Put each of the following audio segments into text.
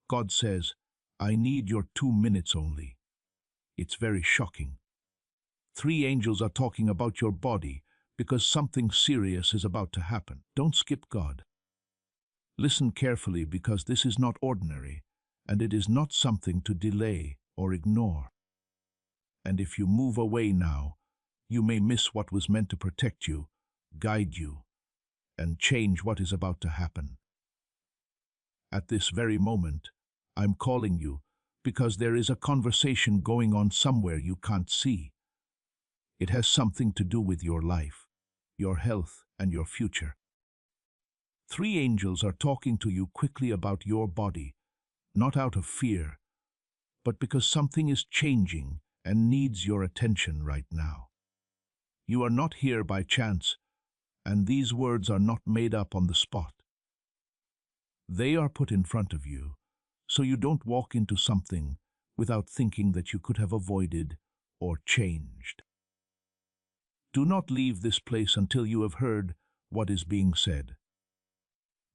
God says, I need your 2 minutes only. It's very shocking. 3 angels are talking about your body because something serious is about to happen. Don't skip God. Listen carefully because this is not ordinary, and it is not something to delay or ignore. And if you move away now, you may miss what was meant to protect you, guide you, and change what is about to happen. At this very moment, I'm calling you because there is a conversation going on somewhere you can't see. It has something to do with your life, your health, and your future. 3 angels are talking to you quickly about your body, not out of fear, but because something is changing and needs your attention right now. You are not here by chance, and these words are not made up on the spot. They are put in front of you, so you don't walk into something without thinking that you could have avoided or changed. Do not leave this place until you have heard what is being said.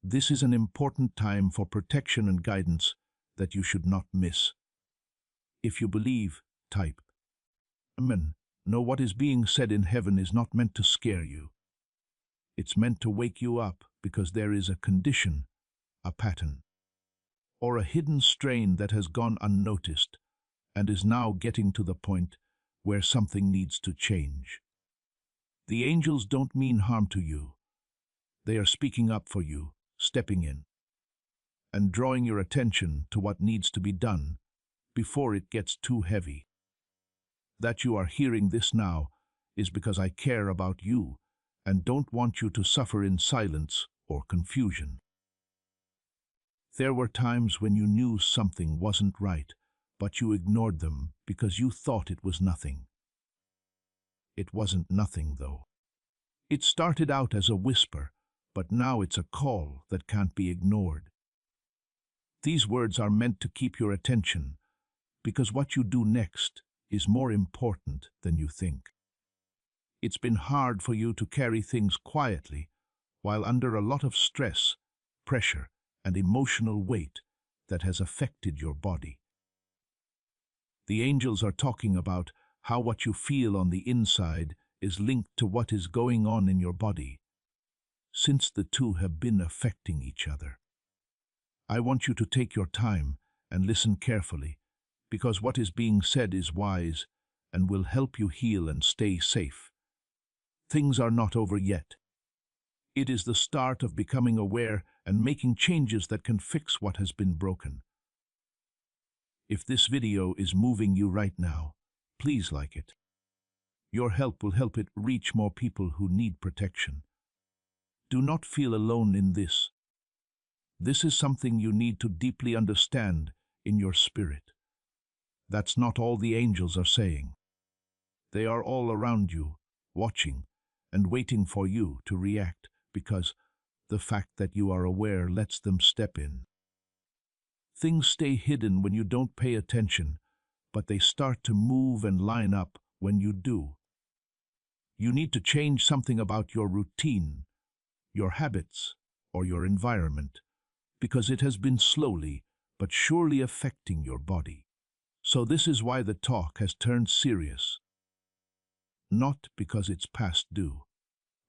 This is an important time for protection and guidance that you should not miss. If you believe, type Amen. Know what is being said in heaven is not meant to scare you. It's meant to wake you up because there is a condition, a pattern, or a hidden strain that has gone unnoticed and is now getting to the point where something needs to change. The angels don't mean harm to you. They are speaking up for you, stepping in, and drawing your attention to what needs to be done before it gets too heavy. That you are hearing this now is because I care about you and don't want you to suffer in silence or confusion. There were times when you knew something wasn't right, but you ignored them because you thought it was nothing. It wasn't nothing, though. It started out as a whisper, but now it's a call that can't be ignored. These words are meant to keep your attention, because what you do next is more important than you think. It's been hard for you to carry things quietly while under a lot of stress, pressure, and emotional weight that has affected your body. The angels are talking about how what you feel on the inside is linked to what is going on in your body, since the two have been affecting each other. I want you to take your time and listen carefully, because what is being said is wise and will help you heal and stay safe. Things are not over yet. It is the start of becoming aware and making changes that can fix what has been broken. If this video is moving you right now, please like it. Your help will help it reach more people who need protection. Do not feel alone in this. This is something you need to deeply understand in your spirit. That's not all the angels are saying. They are all around you, watching and waiting for you to react, because the fact that you are aware lets them step in. Things stay hidden when you don't pay attention, but they start to move and line up when you do. You need to change something about your routine, your habits, or your environment, because it has been slowly but surely affecting your body. So this is why the talk has turned serious. Not because it's past due,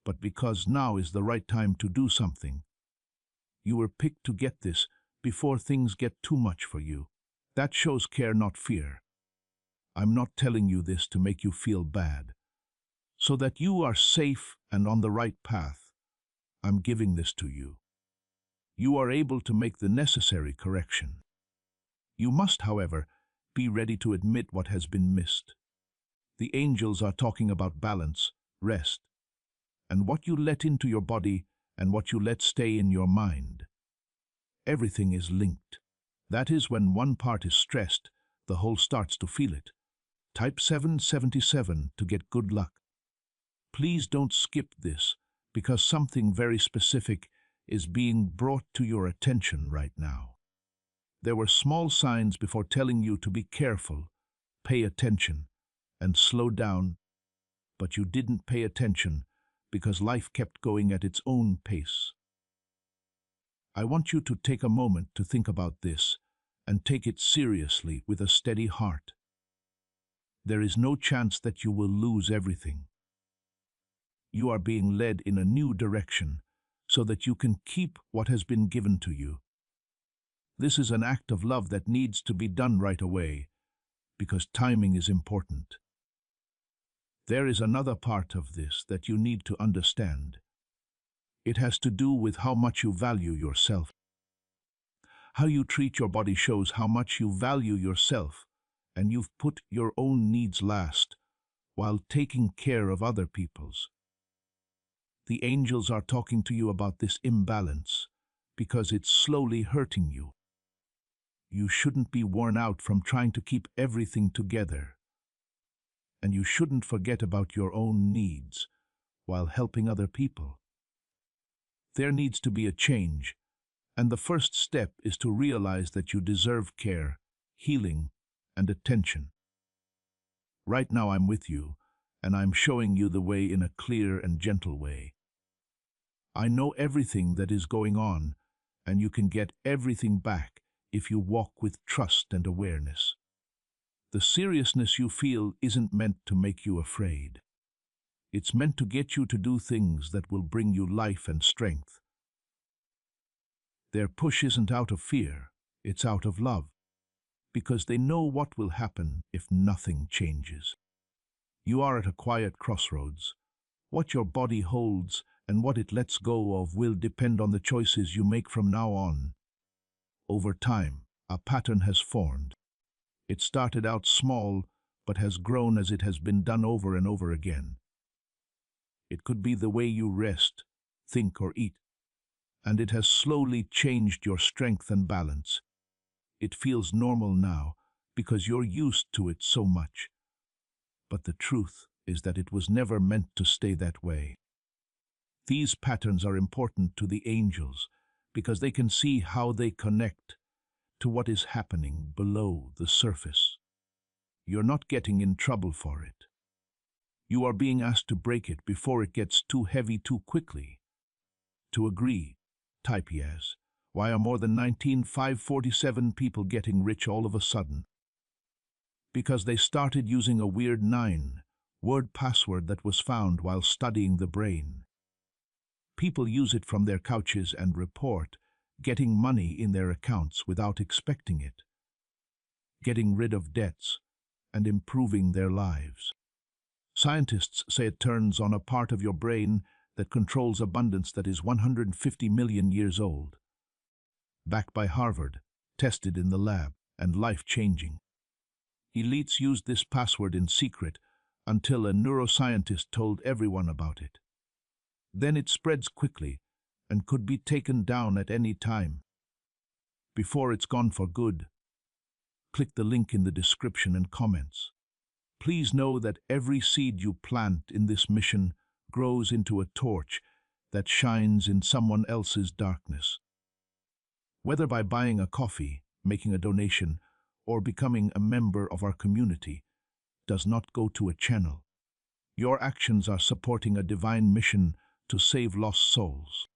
but because now is the right time to do something. You were picked to get this before things get too much for you. That shows care, not fear. I'm not telling you this to make you feel bad. So that you are safe and on the right path, I'm giving this to you. You are able to make the necessary correction. You must, however, be ready to admit what has been missed. The angels are talking about balance, rest, and what you let into your body and what you let stay in your mind. Everything is linked. That is, when one part is stressed, the whole starts to feel it. Type 777 to get good luck. Please don't skip this, because something very specific is being brought to your attention right now. There were small signs before telling you to be careful, pay attention, and slow down, but you didn't pay attention because life kept going at its own pace. I want you to take a moment to think about this and take it seriously with a steady heart. There is no chance that you will lose everything. You are being led in a new direction so that you can keep what has been given to you. This is an act of love that needs to be done right away, because timing is important. There is another part of this that you need to understand. It has to do with how much you value yourself. How you treat your body shows how much you value yourself, and you've put your own needs last while taking care of other people's. The angels are talking to you about this imbalance because it's slowly hurting you. You shouldn't be worn out from trying to keep everything together. And you shouldn't forget about your own needs while helping other people. There needs to be a change, and the first step is to realize that you deserve care, healing, and attention. Right now I'm with you, and I'm showing you the way in a clear and gentle way. I know everything that is going on, and you can get everything back if you walk with trust and awareness. The seriousness you feel isn't meant to make you afraid. It's meant to get you to do things that will bring you life and strength. Their push isn't out of fear, it's out of love, because they know what will happen if nothing changes. You are at a quiet crossroads. What your body holds and what it lets go of will depend on the choices you make from now on. Over time, a pattern has formed. It started out small, but has grown as it has been done over and over again. It could be the way you rest, think, or eat, and it has slowly changed your strength and balance. It feels normal now because you're used to it so much. But the truth is that it was never meant to stay that way. These patterns are important to the angels because they can see how they connect to what is happening below the surface. You're not getting in trouble for it. You are being asked to break it before it gets too heavy too quickly. To agree, type yes. Why are more than 19,547 people getting rich all of a sudden? Because they started using a weird 9-word password that was found while studying the brain. People use it from their couches and report getting money in their accounts without expecting it, getting rid of debts, and improving their lives. Scientists say it turns on a part of your brain that controls abundance that is 150 million years old. Backed by Harvard, tested in the lab, and life-changing. Elites used this password in secret until a neuroscientist told everyone about it. Then it spreads quickly and could be taken down at any time. Before it's gone for good, click the link in the description and comments. Please know that every seed you plant in this mission grows into a torch that shines in someone else's darkness. Whether by buying a coffee, making a donation, or becoming a member of our community, does not go to a channel. Your actions are supporting a divine mission to save lost souls.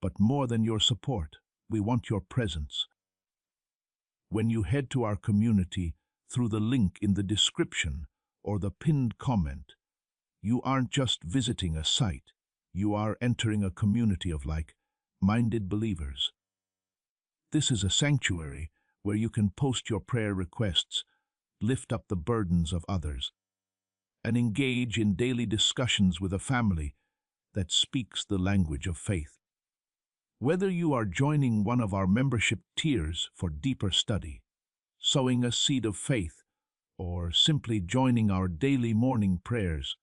But more than your support, we want your presence. When you head to our community through the link in the description or the pinned comment, you aren't just visiting a site, you are entering a community of like-minded believers. This is a sanctuary where you can post your prayer requests, lift up the burdens of others, and engage in daily discussions with a family that speaks the language of faith. Whether you are joining one of our membership tiers for deeper study, sowing a seed of faith, or simply joining our daily morning prayers,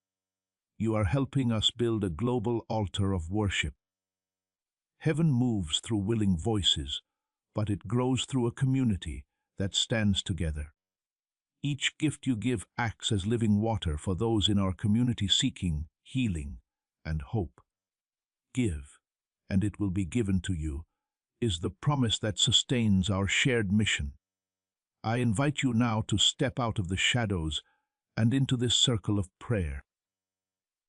you are helping us build a global altar of worship. Heaven moves through willing voices, but it grows through a community that stands together. Each gift you give acts as living water for those in our community seeking healing and hope. Give, and it will be given to you, is the promise that sustains our shared mission. I invite you now to step out of the shadows and into this circle of prayer.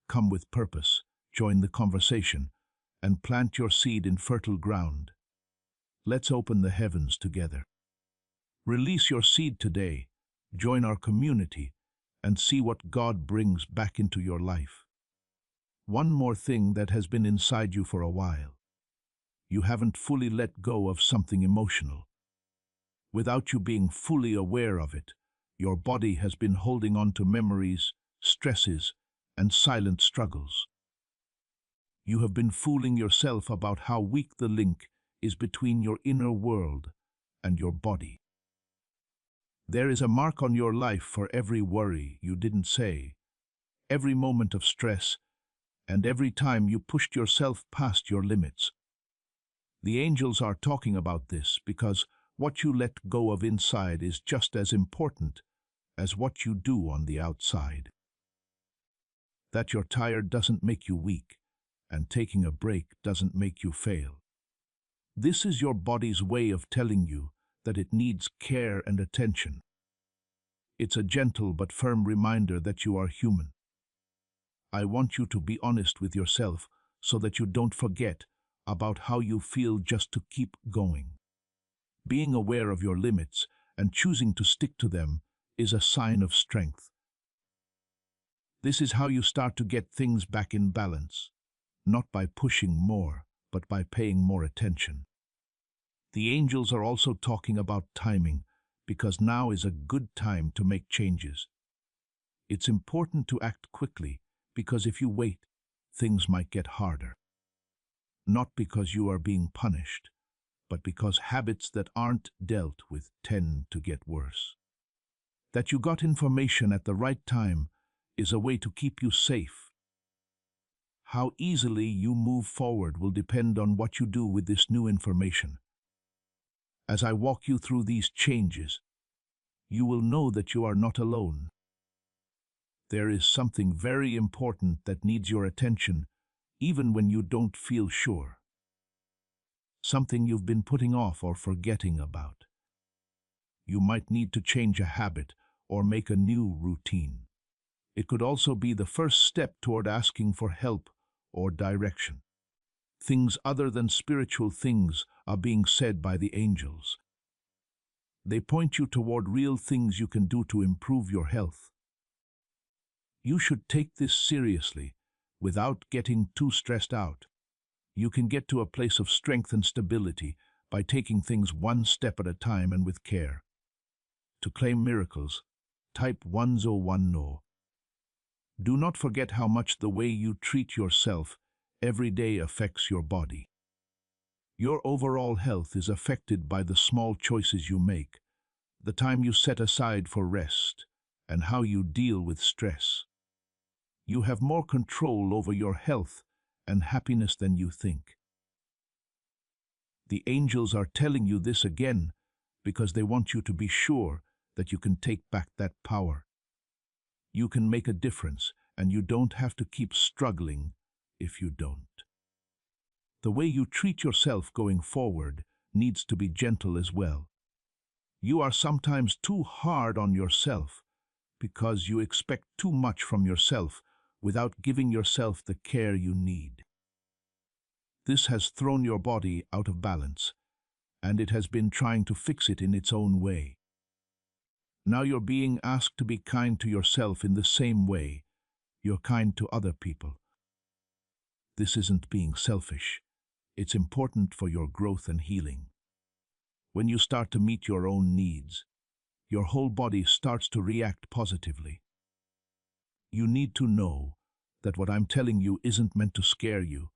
Come with purpose, join the conversation, and plant your seed in fertile ground. Let's open the heavens together. Release your seed today, join our community, and see what God brings back into your life. One more thing that has been inside you for a while. You haven't fully let go of something emotional. Without you being fully aware of it, your body has been holding on to memories, stresses, and silent struggles. You have been fooling yourself about how weak the link is between your inner world and your body. There is a mark on your life for every worry you didn't say, every moment of stress, and every time you pushed yourself past your limits. The angels are talking about this because what you let go of inside is just as important as what you do on the outside. That you're tired doesn't make you weak, and taking a break doesn't make you fail. This is your body's way of telling you that it needs care and attention. It's a gentle but firm reminder that you are human. I want you to be honest with yourself so that you don't forget about how you feel just to keep going. Being aware of your limits and choosing to stick to them is a sign of strength. This is how you start to get things back in balance, not by pushing more, but by paying more attention. The angels are also talking about timing, because now is a good time to make changes. It's important to act quickly, because if you wait, things might get harder. Not because you are being punished, but because habits that aren't dealt with tend to get worse. That you got information at the right time is a way to keep you safe. How easily you move forward will depend on what you do with this new information. As I walk you through these changes, you will know that you are not alone. There is something very important that needs your attention, even when you don't feel sure. Something you've been putting off or forgetting about. You might need to change a habit or make a new routine. It could also be the first step toward asking for help or direction. Things other than spiritual things are being said by the angels. They point you toward real things you can do to improve your health. You should take this seriously, without getting too stressed out. You can get to a place of strength and stability by taking things one step at a time and with care. To claim miracles, type 1010. Do not forget how much the way you treat yourself every day affects your body. Your overall health is affected by the small choices you make, the time you set aside for rest, and how you deal with stress. You have more control over your health and happiness than you think. The angels are telling you this again because they want you to be sure that you can take back that power. You can make a difference, and you don't have to keep struggling if you don't. The way you treat yourself going forward needs to be gentle as well. You are sometimes too hard on yourself because you expect too much from yourself without giving yourself the care you need. This has thrown your body out of balance, and it has been trying to fix it in its own way. Now you're being asked to be kind to yourself in the same way you're kind to other people. This isn't being selfish. It's important for your growth and healing. When you start to meet your own needs, your whole body starts to react positively. You need to know that what I'm telling you isn't meant to scare you,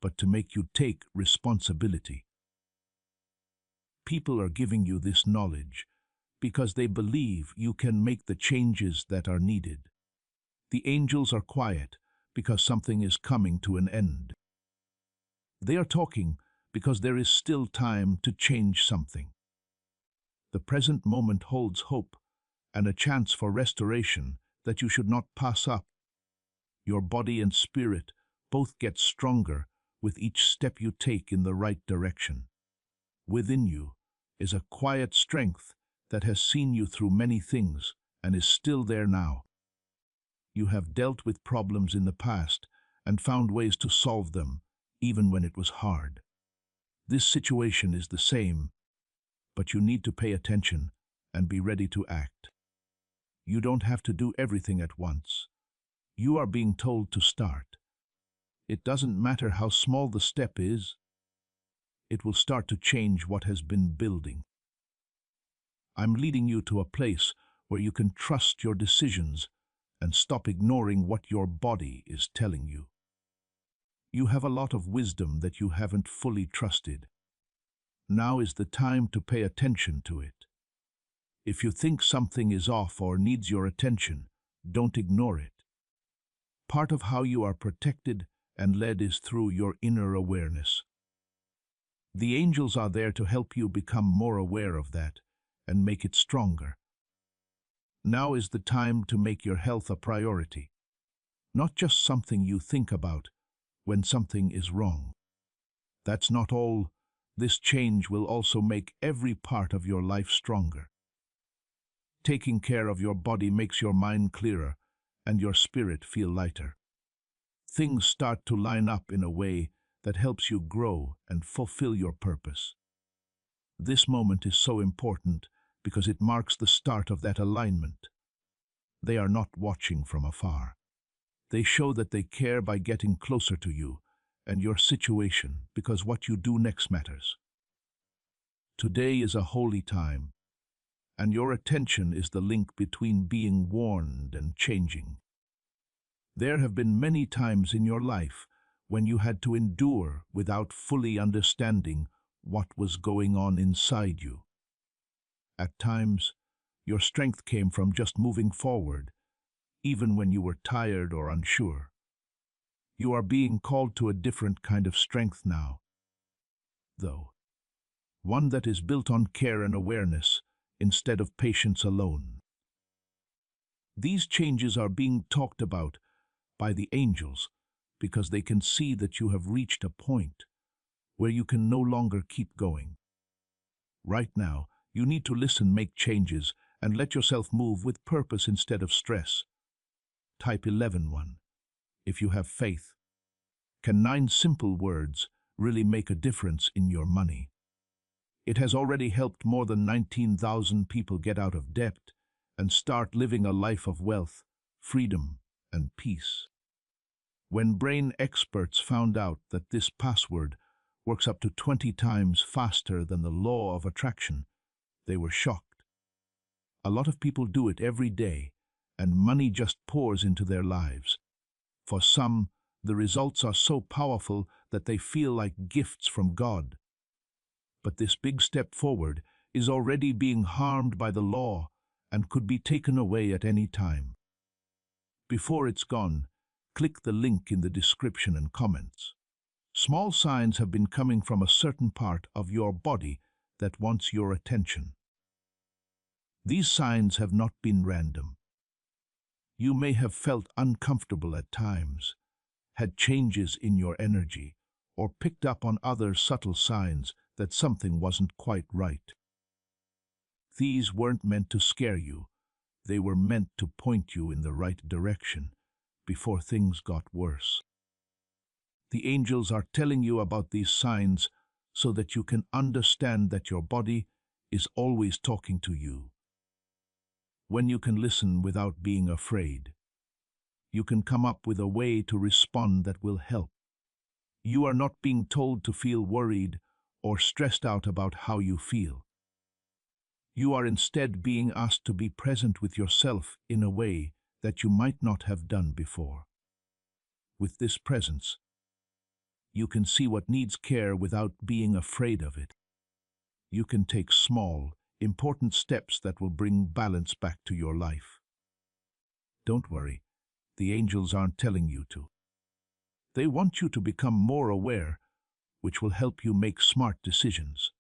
but to make you take responsibility. People are giving you this knowledge because they believe you can make the changes that are needed. The angels are quiet because something is coming to an end. They are talking because there is still time to change something. The present moment holds hope and a chance for restoration that you should not pass up. Your body and spirit both get stronger with each step you take in the right direction. Within you is a quiet strength that has seen you through many things and is still there now. You have dealt with problems in the past and found ways to solve them, even when it was hard. This situation is the same, but you need to pay attention and be ready to act. You don't have to do everything at once. You are being told to start. It doesn't matter how small the step is. It will start to change what has been building. I'm leading you to a place where you can trust your decisions and stop ignoring what your body is telling you. You have a lot of wisdom that you haven't fully trusted. Now is the time to pay attention to it. If you think something is off or needs your attention, don't ignore it. Part of how you are protected and led is through your inner awareness. The angels are there to help you become more aware of that and make it stronger. Now is the time to make your health a priority, not just something you think about when something is wrong. That's not all. This change will also make every part of your life stronger. Taking care of your body makes your mind clearer and your spirit feel lighter. Things start to line up in a way that helps you grow and fulfill your purpose. This moment is so important because it marks the start of that alignment. They are not watching from afar. They show that they care by getting closer to you and your situation, because what you do next matters. Today is a holy time, and your attention is the link between being warned and changing. There have been many times in your life when you had to endure without fully understanding what was going on inside you. At times, your strength came from just moving forward, even when you were tired or unsure. You are being called to a different kind of strength now, though, one that is built on care and awareness instead of patience alone. These changes are being talked about by the angels because they can see that you have reached a point where you can no longer keep going. Right now, you need to listen, make changes, and let yourself move with purpose instead of stress. Type 11:1. If you have faith. Can 9 simple words really make a difference in your money? It has already helped more than 19,000 people get out of debt and start living a life of wealth, freedom, and peace. When brain experts found out that this password works up to 20 times faster than the law of attraction, they were shocked. A lot of people do it every day, and money just pours into their lives. For some, the results are so powerful that they feel like gifts from God. But this big step forward is already being harmed by the law and could be taken away at any time. Before it's gone, click the link in the description and comments. Small signs have been coming from a certain part of your body that wants your attention. These signs have not been random. You may have felt uncomfortable at times, had changes in your energy, or picked up on other subtle signs that something wasn't quite right. These weren't meant to scare you. They were meant to point you in the right direction before things got worse. The angels are telling you about these signs so that you can understand that your body is always talking to you. When you can listen without being afraid, you can come up with a way to respond that will help. You are not being told to feel worried or stressed out about how you feel. You are instead being asked to be present with yourself in a way that you might not have done before. With this presence, you can see what needs care without being afraid of it. You can take small, important steps that will bring balance back to your life. Don't worry, the angels aren't telling you to. They want you to become more aware, which will help you make smart decisions.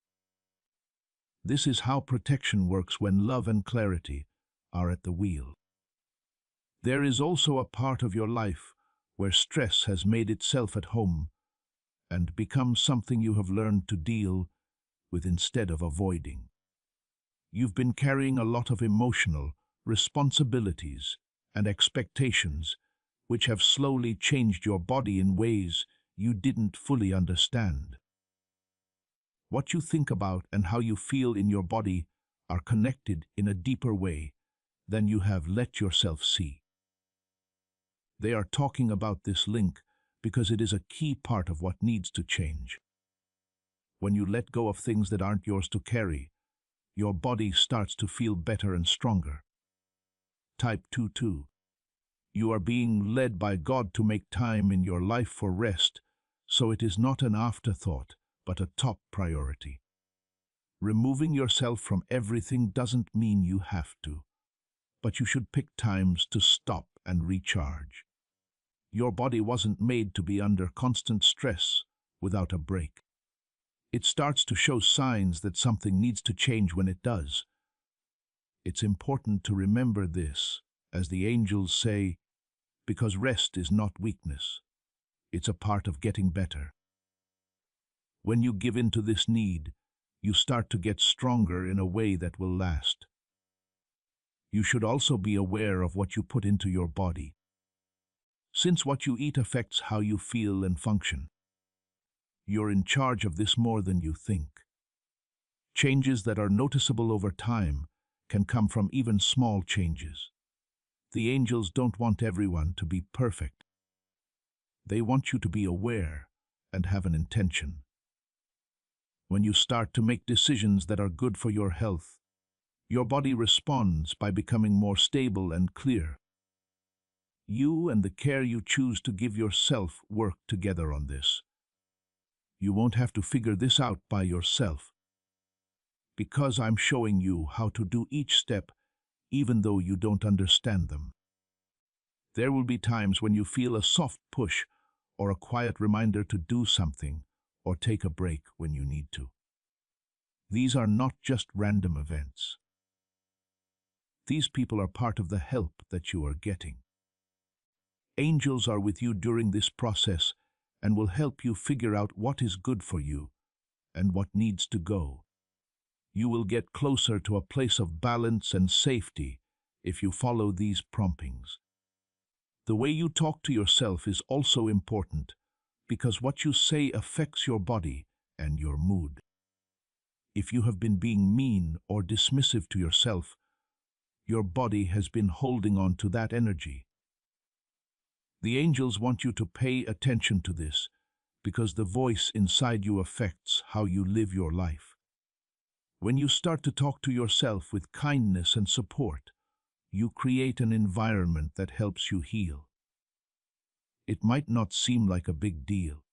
This is how protection works when love and clarity are at the wheel. There is also a part of your life where stress has made itself at home and become something you have learned to deal with instead of avoiding. You've been carrying a lot of emotional responsibilities and expectations, which have slowly changed your body in ways you didn't fully understand. What you think about and how you feel in your body are connected in a deeper way than you have let yourself see. They are talking about this link because it is a key part of what needs to change. When you let go of things that aren't yours to carry, your body starts to feel better and stronger. Type 2.2. You are being led by God to make time in your life for rest, so it is not an afterthought, but a top priority. Removing yourself from everything doesn't mean you have to, but you should pick times to stop and recharge. Your body wasn't made to be under constant stress without a break. It starts to show signs that something needs to change when it does. It's important to remember this, as the angels say, because rest is not weakness. It's a part of getting better. When you give in to this need, you start to get stronger in a way that will last. You should also be aware of what you put into your body, since what you eat affects how you feel and function. You're in charge of this more than you think. Changes that are noticeable over time can come from even small changes. The angels don't want everyone to be perfect. They want you to be aware and have an intention. When you start to make decisions that are good for your health, your body responds by becoming more stable and clear. You and the care you choose to give yourself work together on this. You won't have to figure this out by yourself, because I'm showing you how to do each step, even though you don't understand them. There will be times when you feel a soft push or a quiet reminder to do something or take a break when you need to. These are not just random events. These people are part of the help that you are getting. Angels are with you during this process and will help you figure out what is good for you and what needs to go. You will get closer to a place of balance and safety if you follow these promptings. The way you talk to yourself is also important, because what you say affects your body and your mood. If you have been being mean or dismissive to yourself, your body has been holding on to that energy. The angels want you to pay attention to this, because the voice inside you affects how you live your life. When you start to talk to yourself with kindness and support, you create an environment that helps you heal. It might not seem like a big deal,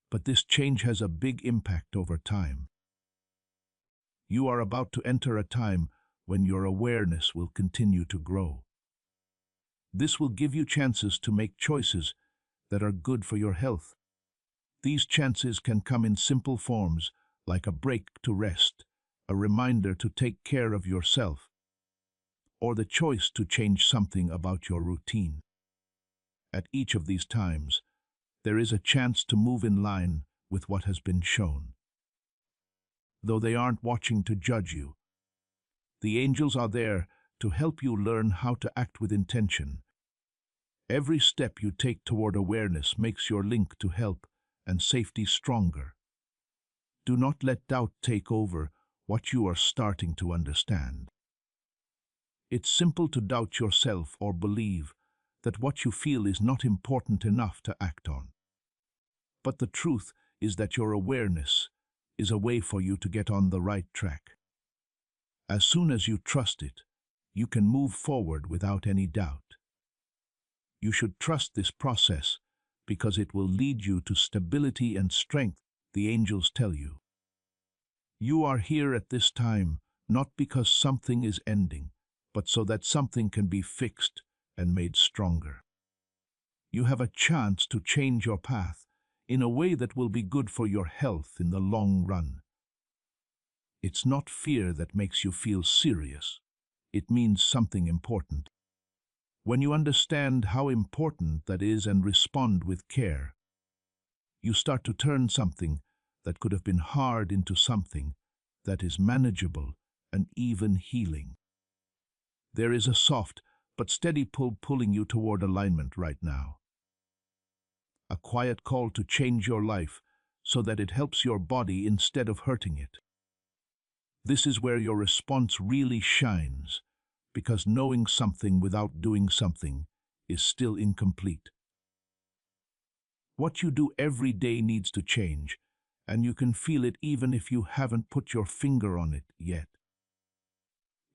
but this change has a big impact over time. You are about to enter a time when your awareness will continue to grow. This will give you chances to make choices that are good for your health. These chances can come in simple forms, like a break to rest, a reminder to take care of yourself, or the choice to change something about your routine. At each of these times, there is a chance to move in line with what has been shown. Though they aren't watching to judge you, the angels are there to help you learn how to act with intention. Every step you take toward awareness makes your link to help and safety stronger. Do not let doubt take over what you are starting to understand. It's simple to doubt yourself or believe that what you feel is not important enough to act on. But the truth is that your awareness is a way for you to get on the right track. As soon as you trust it, you can move forward without any doubt. You should trust this process because it will lead you to stability and strength, the angels tell you. You are here at this time not because something is ending, but so that something can be fixed and made stronger. You have a chance to change your path in a way that will be good for your health in the long run. It's not fear that makes you feel serious. It means something important. When you understand how important that is and respond with care, you start to turn something that could have been hard into something that is manageable and even healing. There is a soft but steady pull pulling you toward alignment right now. A quiet call to change your life so that it helps your body instead of hurting it. This is where your response really shines, because knowing something without doing something is still incomplete. What you do every day needs to change, and you can feel it even if you haven't put your finger on it yet.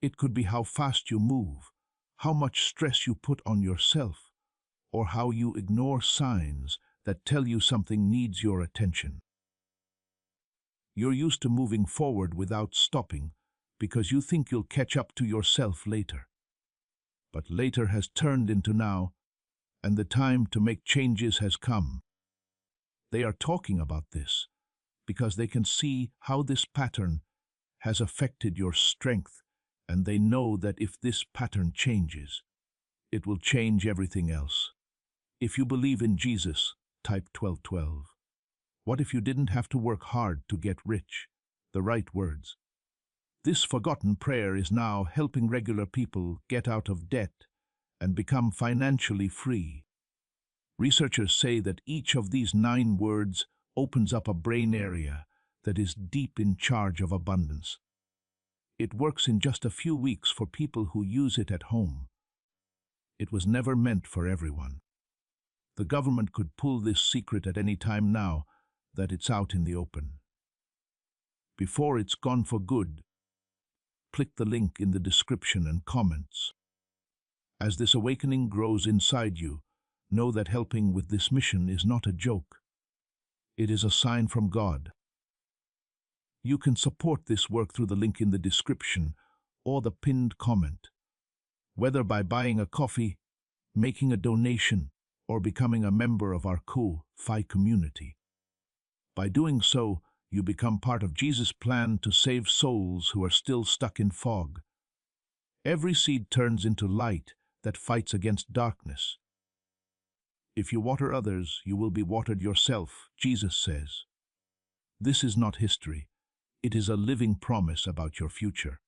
It could be how fast you move, how much stress you put on yourself, or how you ignore signs that tell you something needs your attention. You're used to moving forward without stopping because you think you'll catch up to yourself later. But later has turned into now, and the time to make changes has come. They are talking about this because they can see how this pattern has affected your strength, and they know that if this pattern changes, it will change everything else. If you believe in Jesus, type 1212. What if you didn't have to work hard to get rich? The right words. This forgotten prayer is now helping regular people get out of debt and become financially free. Researchers say that each of these 9 words opens up a brain area that is deep in charge of abundance. It works in just a few weeks for people who use it at home. It was never meant for everyone. The government could pull this secret at any time now that it's out in the open. Before it's gone for good, click the link in the description and comments. As this awakening grows inside you, know that helping with this mission is not a joke. It is a sign from God. You can support this work through the link in the description or the pinned comment, whether by buying a coffee, making a donation, or becoming a member of our Ko-Fi community. By doing so, you become part of Jesus' plan to save souls who are still stuck in fog. Every seed turns into light that fights against darkness. If you water others, you will be watered yourself, Jesus says. This is not history. It is a living promise about your future.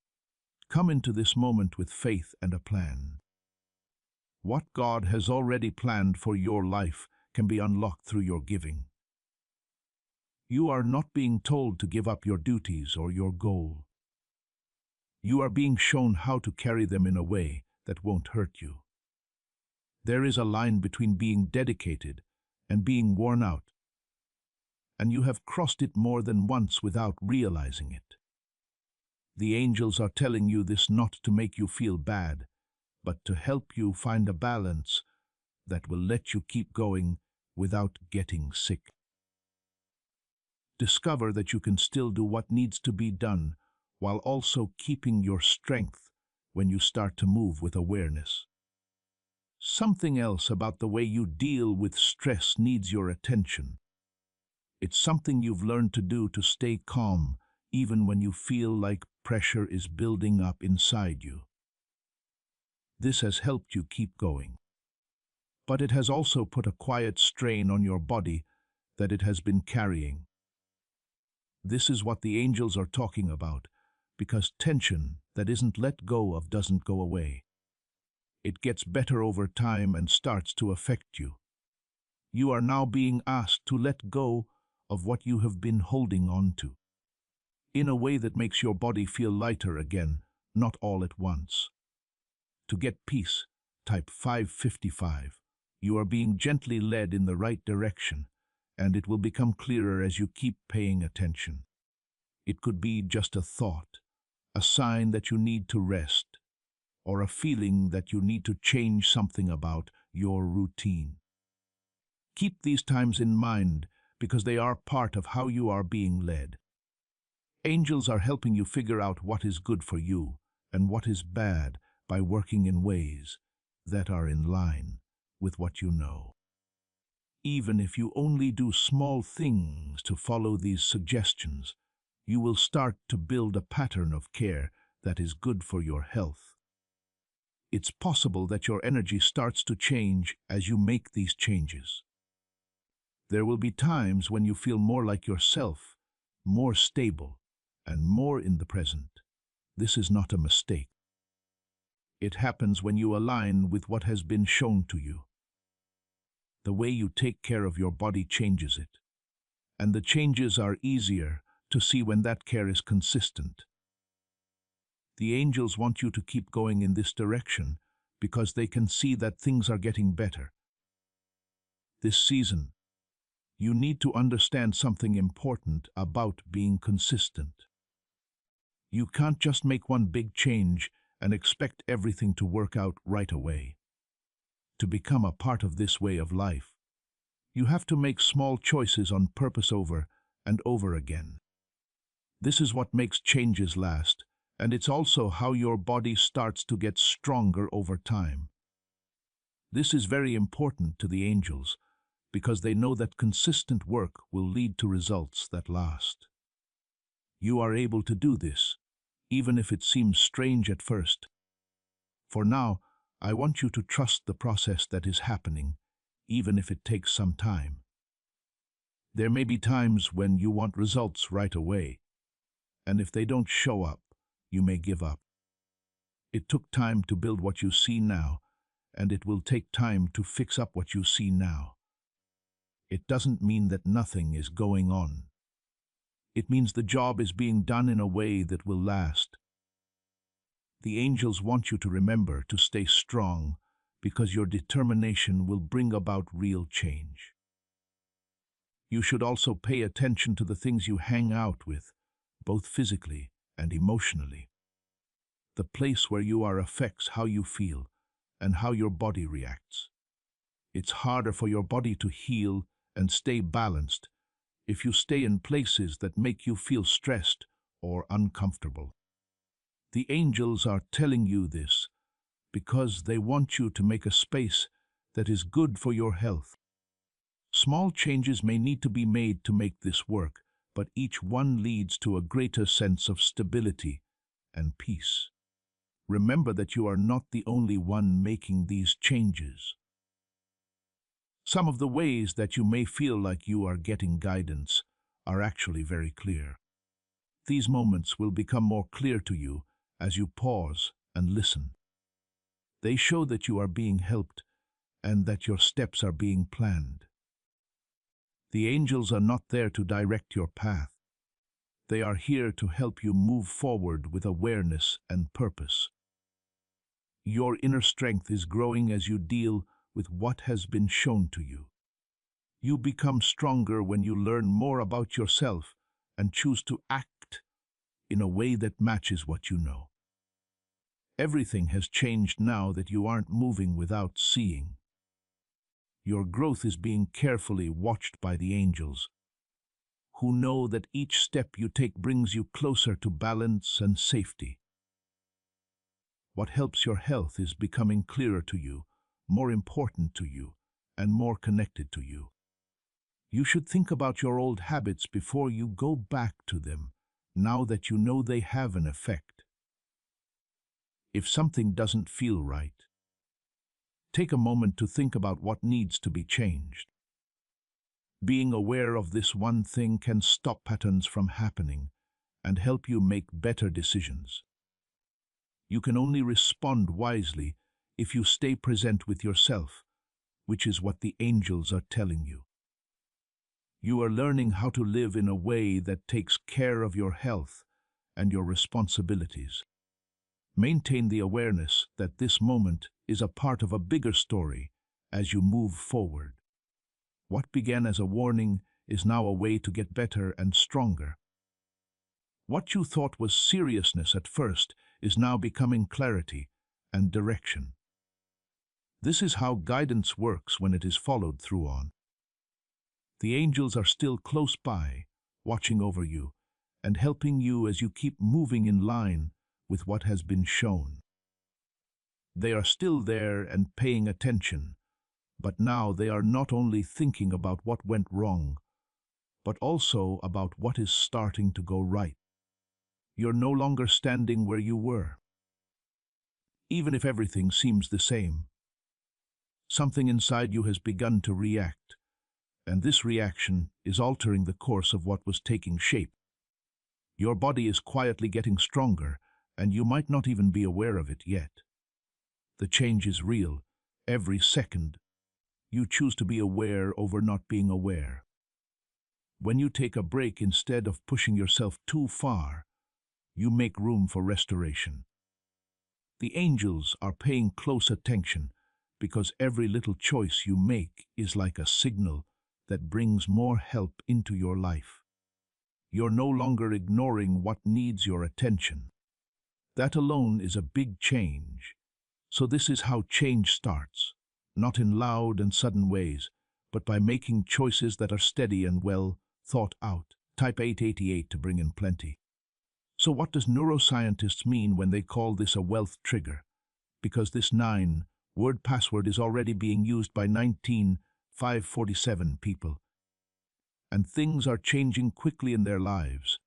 Come into this moment with faith and a plan. What God has already planned for your life can be unlocked through your giving. You are not being told to give up your duties or your goal. You are being shown how to carry them in a way that won't hurt you. There is a line between being dedicated and being worn out, and you have crossed it more than once without realizing it. The angels are telling you this not to make you feel bad, but to help you find a balance that will let you keep going without getting sick. Discover that you can still do what needs to be done while also keeping your strength when you start to move with awareness. Something else about the way you deal with stress needs your attention. It's something you've learned to do to stay calm even when you feel like pressure is building up inside you. This has helped you keep going. But it has also put a quiet strain on your body that it has been carrying. This is what the angels are talking about, because tension that isn't let go of doesn't go away. It gets better over time and starts to affect you. You are now being asked to let go of what you have been holding on to, in a way that makes your body feel lighter again, not all at once. To get peace, type 555. You are being gently led in the right direction, and it will become clearer as you keep paying attention. It could be just a thought, a sign that you need to rest, or a feeling that you need to change something about your routine. Keep these times in mind because they are part of how you are being led. Angels are helping you figure out what is good for you and what is bad by working in ways that are in line with what you know. Even if you only do small things to follow these suggestions, you will start to build a pattern of care that is good for your health. It's possible that your energy starts to change as you make these changes. There will be times when you feel more like yourself, more stable, and more in the present. This is not a mistake. It happens when you align with what has been shown to you. The way you take care of your body changes it, and the changes are easier to see when that care is consistent. The angels want you to keep going in this direction because they can see that things are getting better. This season, you need to understand something important about being consistent. You can't just make one big change and expect everything to work out right away. To become a part of this way of life, you have to make small choices on purpose over and over again. This is what makes changes last, and it's also how your body starts to get stronger over time. This is very important to the angels because they know that consistent work will lead to results that last. You are able to do this, even if it seems strange at first. For now, I want you to trust the process that is happening, even if it takes some time. There may be times when you want results right away, and if they don't show up, you may give up. It took time to build what you see now, and it will take time to fix up what you see now. It doesn't mean that nothing is going on. It means the job is being done in a way that will last. The angels want you to remember to stay strong because your determination will bring about real change. You should also pay attention to the things you hang out with, both physically and emotionally. The place where you are affects how you feel and how your body reacts. It's harder for your body to heal and stay balanced if you stay in places that make you feel stressed or uncomfortable. The angels are telling you this because they want you to make a space that is good for your health. Small changes may need to be made to make this work, but each one leads to a greater sense of stability and peace. Remember that you are not the only one making these changes. Some of the ways that you may feel like you are getting guidance are actually very clear. These moments will become more clear to you as you pause and listen. They show that you are being helped and that your steps are being planned. The angels are not there to direct your path. They are here to help you move forward with awareness and purpose. Your inner strength is growing as you deal with what has been shown to you. You become stronger when you learn more about yourself and choose to act in a way that matches what you know. Everything has changed now that you aren't moving without seeing. Your growth is being carefully watched by the angels, who know that each step you take brings you closer to balance and safety. What helps your health is becoming clearer to you, more important to you, and more connected to you. You should think about your old habits before you go back to them, now that you know they have an effect. If something doesn't feel right, take a moment to think about what needs to be changed. Being aware of this one thing can stop patterns from happening and help you make better decisions. You can only respond wisely if you stay present with yourself, which is what the angels are telling you. You are learning how to live in a way that takes care of your health and your responsibilities. Maintain the awareness that this moment is a part of a bigger story as you move forward. What began as a warning is now a way to get better and stronger. What you thought was seriousness at first is now becoming clarity and direction. This is how guidance works when it is followed through on. The angels are still close by, watching over you and helping you as you keep moving in line with what has been shown. They are still there and paying attention, but now they are not only thinking about what went wrong, but also about what is starting to go right. You're no longer standing where you were. Even if everything seems the same, something inside you has begun to react, and this reaction is altering the course of what was taking shape. Your body is quietly getting stronger, and you might not even be aware of it yet. The change is real. Every second, you choose to be aware over not being aware. When you take a break instead of pushing yourself too far, you make room for restoration. The angels are paying close attention because every little choice you make is like a signal that brings more help into your life. You're no longer ignoring what needs your attention. That alone is a big change. So this is how change starts, not in loud and sudden ways, but by making choices that are steady and well thought out. Type 888 to bring in plenty. So what does neuroscientists mean when they call this a wealth trigger? Because this 9-word password is already being used by 19,547 people. And things are changing quickly in their lives.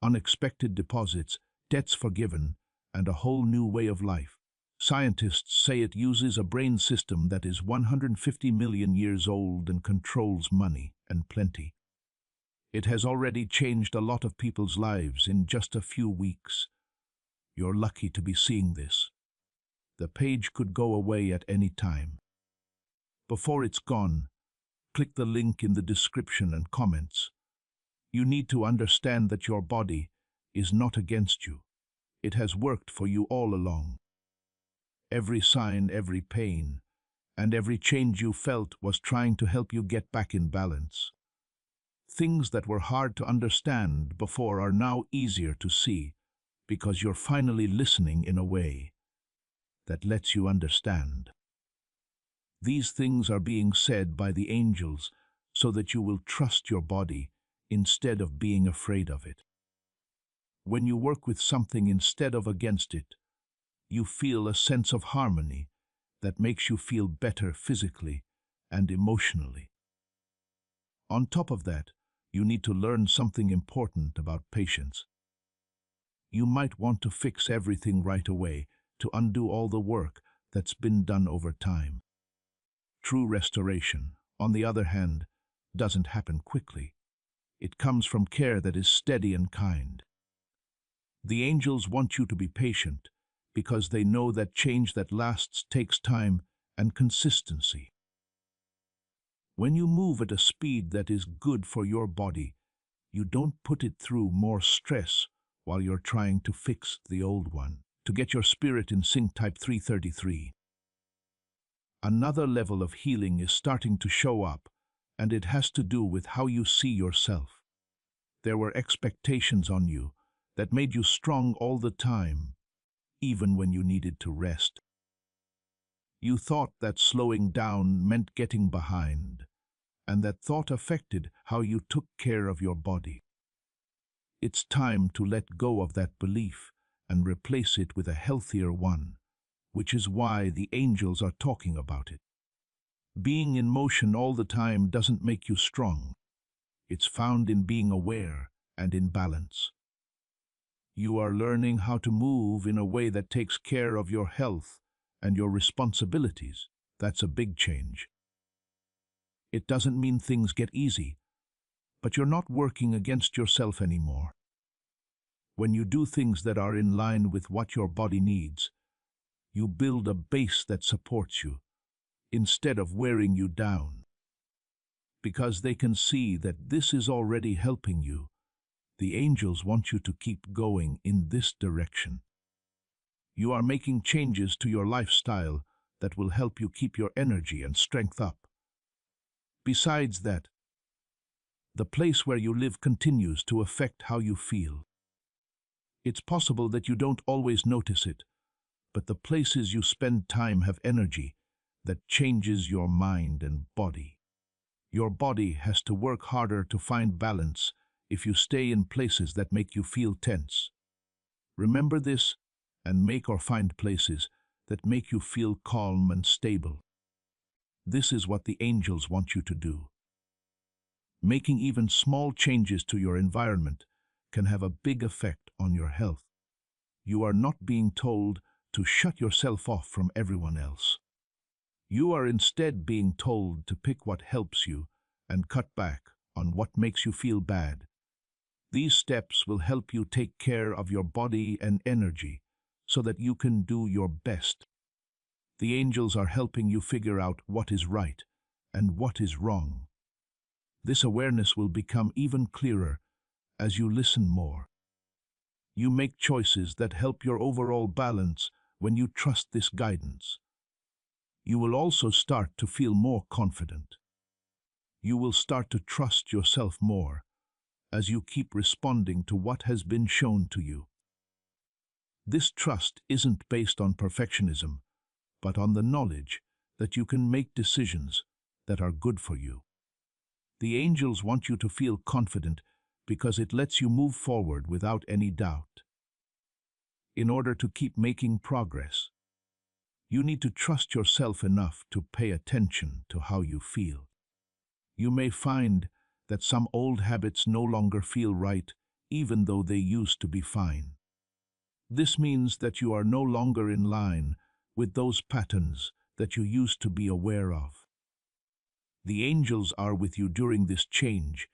Unexpected deposits, debts forgiven, and a whole new way of life. Scientists say it uses a brain system that is 150 million years old and controls money and plenty. It has already changed a lot of people's lives in just a few weeks. You're lucky to be seeing this. The page could go away at any time. Before it's gone, click the link in the description and comments. You need to understand that your body is not against you. It has worked for you all along. Every sign, every pain, and every change you felt was trying to help you get back in balance. Things that were hard to understand before are now easier to see because you're finally listening in a way that lets you understand. These things are being said by the angels so that you will trust your body instead of being afraid of it. When you work with something instead of against it, you feel a sense of harmony that makes you feel better physically and emotionally. On top of that, you need to learn something important about patience. You might want to fix everything right away to undo all the work that's been done over time. True restoration, on the other hand, doesn't happen quickly. It comes from care that is steady and kind. The angels want you to be patient because they know that change that lasts takes time and consistency. When you move at a speed that is good for your body, you don't put it through more stress while you're trying to fix the old one. To get your spirit in sync, type 333. Another level of healing is starting to show up, and it has to do with how you see yourself. There were expectations on you that made you strong all the time, even when you needed to rest. You thought that slowing down meant getting behind, and that thought affected how you took care of your body. It's time to let go of that belief and replace it with a healthier one, which is why the angels are talking about it. Being in motion all the time doesn't make you strong. It's found in being aware and in balance. You are learning how to move in a way that takes care of your health and your responsibilities. That's a big change. It doesn't mean things get easy, but you're not working against yourself anymore. When you do things that are in line with what your body needs, you build a base that supports you, instead of wearing you down. Because they can see that this is already helping you, the angels want you to keep going in this direction. You are making changes to your lifestyle that will help you keep your energy and strength up. Besides that, the place where you live continues to affect how you feel. It's possible that you don't always notice it, but the places you spend time have energy that changes your mind and body. Your body has to work harder to find balance if you stay in places that make you feel tense. Remember this and make or find places that make you feel calm and stable. This is what the angels want you to do. Making even small changes to your environment can have a big effect on your health. You are not being told to shut yourself off from everyone else. You are instead being told to pick what helps you and cut back on what makes you feel bad. These steps will help you take care of your body and energy so that you can do your best. The angels are helping you figure out what is right and what is wrong. This awareness will become even clearer as you listen more. You make choices that help your overall balance when you trust this guidance. You will also start to feel more confident. You will start to trust yourself more as you keep responding to what has been shown to you. This trust isn't based on perfectionism, but on the knowledge that you can make decisions that are good for you. The angels want you to feel confident because it lets you move forward without any doubt. In order to keep making progress, you need to trust yourself enough to pay attention to how you feel. You may find that some old habits no longer feel right, even though they used to be fine. This means that you are no longer in line with those patterns that you used to be aware of. The angels are with you during this change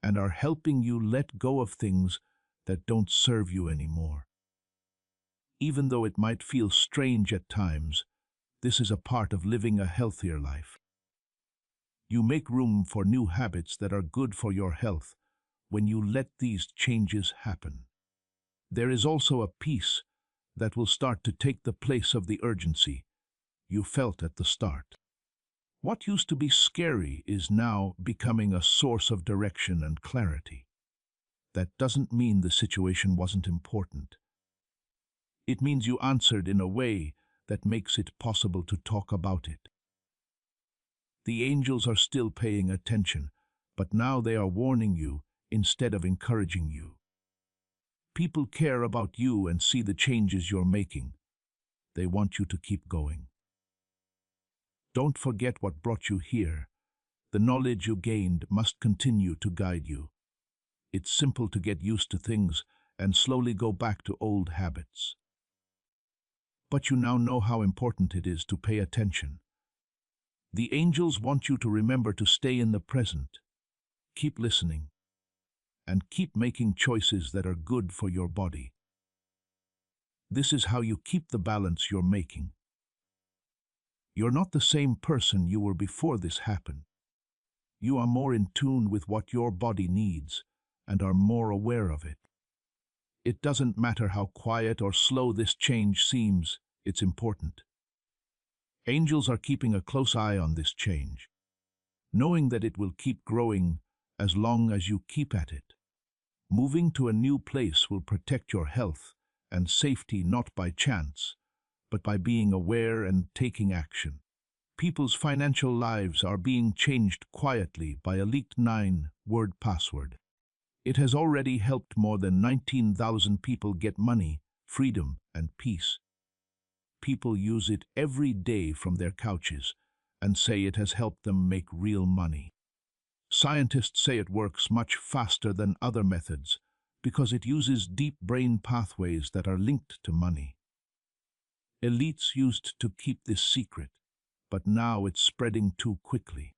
and are helping you let go of things that don't serve you anymore. Even though it might feel strange at times, this is a part of living a healthier life. You make room for new habits that are good for your health when you let these changes happen. There is also a peace that will start to take the place of the urgency you felt at the start. What used to be scary is now becoming a source of direction and clarity. That doesn't mean the situation wasn't important. It means you answered in a way that makes it possible to talk about it. The angels are still paying attention, but now they are warning you instead of encouraging you. People care about you and see the changes you're making. They want you to keep going. Don't forget what brought you here. The knowledge you gained must continue to guide you. It's simple to get used to things and slowly go back to old habits. But you now know how important it is to pay attention. The angels want you to remember to stay in the present, keep listening, and keep making choices that are good for your body. This is how you keep the balance you're making. You're not the same person you were before this happened. You are more in tune with what your body needs and are more aware of it. It doesn't matter how quiet or slow this change seems, it's important. Angels are keeping a close eye on this change, knowing that it will keep growing as long as you keep at it. Moving to a new place will protect your health and safety not by chance, but by being aware and taking action. People's financial lives are being changed quietly by a leaked 9-word password. It has already helped more than 19,000 people get money, freedom, and peace. People use it every day from their couches and say it has helped them make real money. Scientists say it works much faster than other methods because it uses deep brain pathways that are linked to money. Elites used to keep this secret, but now it's spreading too quickly.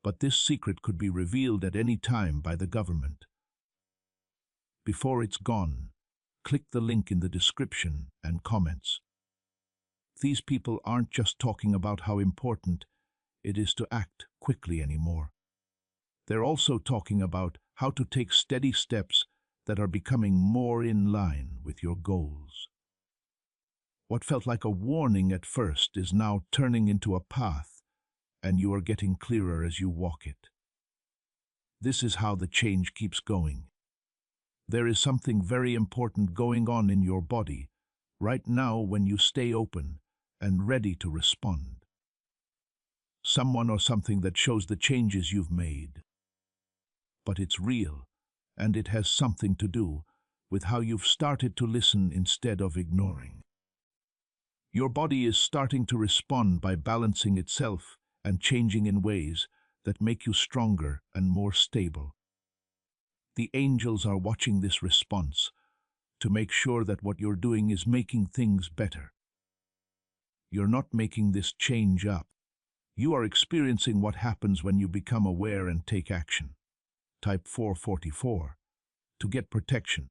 But this secret could be revealed at any time by the government. Before it's gone, click the link in the description and comments. These people aren't just talking about how important it is to act quickly anymore. They're also talking about how to take steady steps that are becoming more in line with your goals. What felt like a warning at first is now turning into a path, and you are getting clearer as you walk it. This is how the change keeps going. There is something very important going on in your body right now when you stay open and ready to respond. Someone or something that shows the changes you've made. But it's real, and it has something to do with how you've started to listen instead of ignoring. Your body is starting to respond by balancing itself and changing in ways that make you stronger and more stable. The angels are watching this response to make sure that what you're doing is making things better. You're not making this change up. You are experiencing what happens when you become aware and take action. Type 444. To get protection,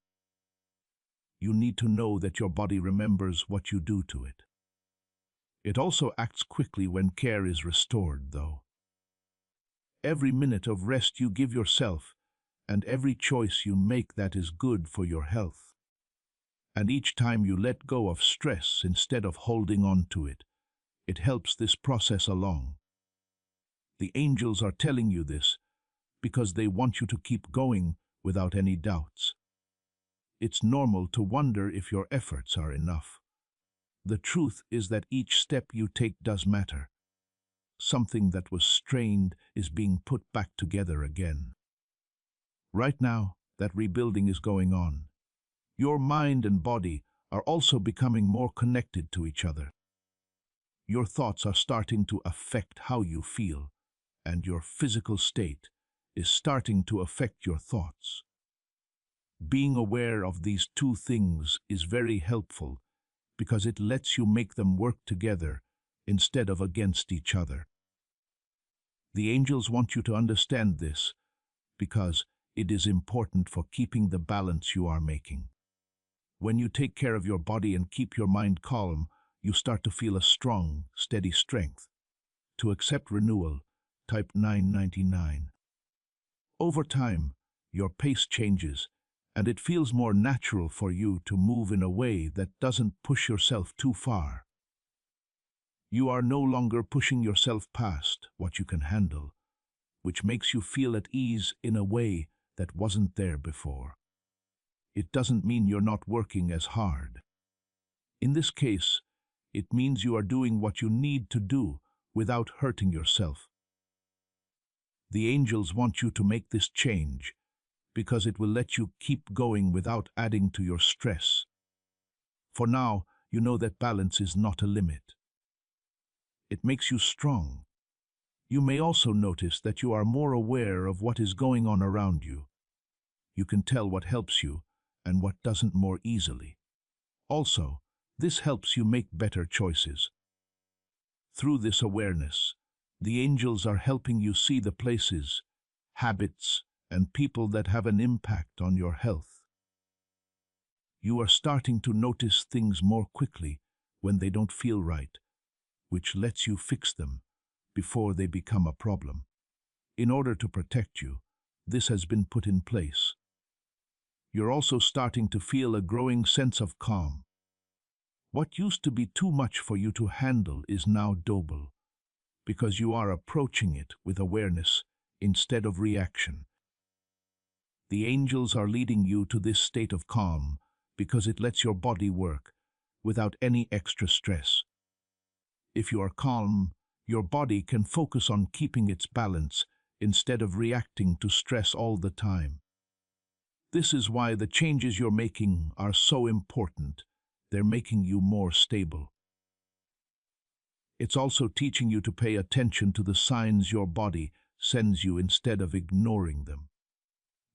you need to know that your body remembers what you do to it. It also acts quickly when care is restored, though. Every minute of rest you give yourself, and every choice you make that is good for your health. And each time you let go of stress instead of holding on to it, it helps this process along. The angels are telling you this because they want you to keep going without any doubts. It's normal to wonder if your efforts are enough. The truth is that each step you take does matter. Something that was strained is being put back together again. Right now, that rebuilding is going on. Your mind and body are also becoming more connected to each other. Your thoughts are starting to affect how you feel, and your physical state is starting to affect your thoughts. Being aware of these two things is very helpful because it lets you make them work together instead of against each other. The angels want you to understand this because it is important for keeping the balance you are making. When you take care of your body and keep your mind calm, you start to feel a strong, steady strength. To accept renewal, type 999. Over time, your pace changes, and it feels more natural for you to move in a way that doesn't push yourself too far. You are no longer pushing yourself past what you can handle, which makes you feel at ease in a way that wasn't there before. It doesn't mean you're not working as hard. In this case, it means you are doing what you need to do without hurting yourself. The angels want you to make this change because it will let you keep going without adding to your stress. For now, you know that balance is not a limit. It makes you strong. You may also notice that you are more aware of what is going on around you. You can tell what helps you and what doesn't more easily. Also, this helps you make better choices. Through this awareness, the angels are helping you see the places, habits, and people that have an impact on your health. You are starting to notice things more quickly when they don't feel right, which lets you fix them before they become a problem. In order to protect you, this has been put in place. You're also starting to feel a growing sense of calm. What used to be too much for you to handle is now doable, because you are approaching it with awareness instead of reaction. The angels are leading you to this state of calm because it lets your body work without any extra stress. If you are calm, your body can focus on keeping its balance instead of reacting to stress all the time. This is why the changes you're making are so important. They're making you more stable. It's also teaching you to pay attention to the signs your body sends you instead of ignoring them.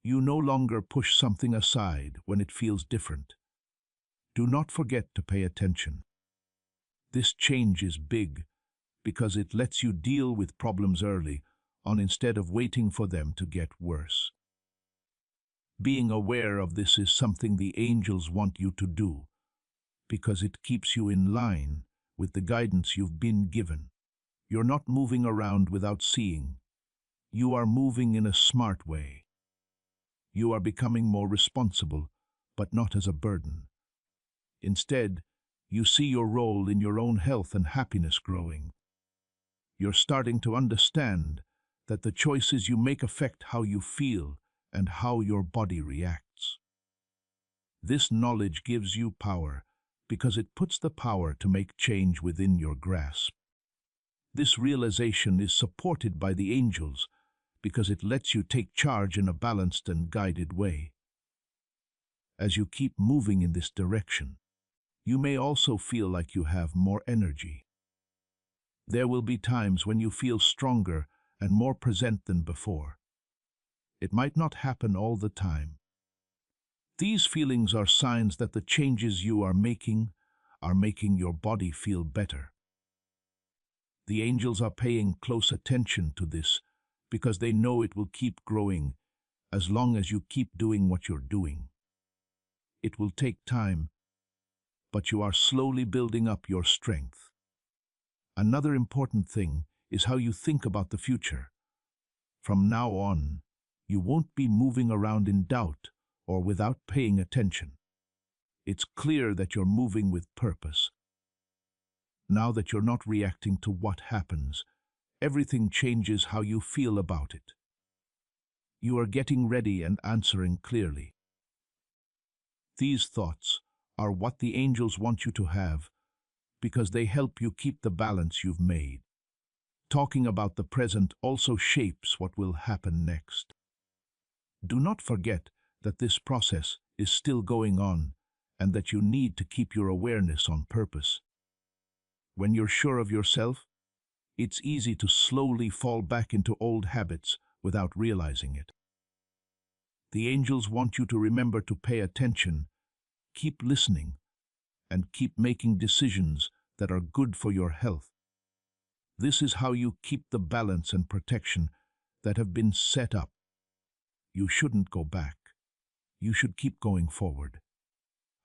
You no longer push something aside when it feels different. Do not forget to pay attention. This change is big because it lets you deal with problems early on instead of waiting for them to get worse. Being aware of this is something the angels want you to do because it keeps you in line with the guidance you've been given. You're not moving around without seeing. You are moving in a smart way. You are becoming more responsible, but not as a burden. Instead, you see your role in your own health and happiness growing. You're starting to understand that the choices you make affect how you feel and how your body reacts. This knowledge gives you power because it puts the power to make change within your grasp. This realization is supported by the angels because it lets you take charge in a balanced and guided way. As you keep moving in this direction, you may also feel like you have more energy. There will be times when you feel stronger and more present than before. It might not happen all the time. These feelings are signs that the changes you are making your body feel better. The angels are paying close attention to this because they know it will keep growing as long as you keep doing what you're doing. It will take time, but you are slowly building up your strength. Another important thing is how you think about the future. From now on, you won't be moving around in doubt or without paying attention. It's clear that you're moving with purpose. Now that you're not reacting to what happens, everything changes how you feel about it. You are getting ready and answering clearly. These thoughts are what the angels want you to have because they help you keep the balance you've made. Talking about the present also shapes what will happen next. Do not forget that this process is still going on and that you need to keep your awareness on purpose. When you're sure of yourself, it's easy to slowly fall back into old habits without realizing it. The angels want you to remember to pay attention, keep listening, and keep making decisions that are good for your health. This is how you keep the balance and protection that have been set up. You shouldn't go back. You should keep going forward.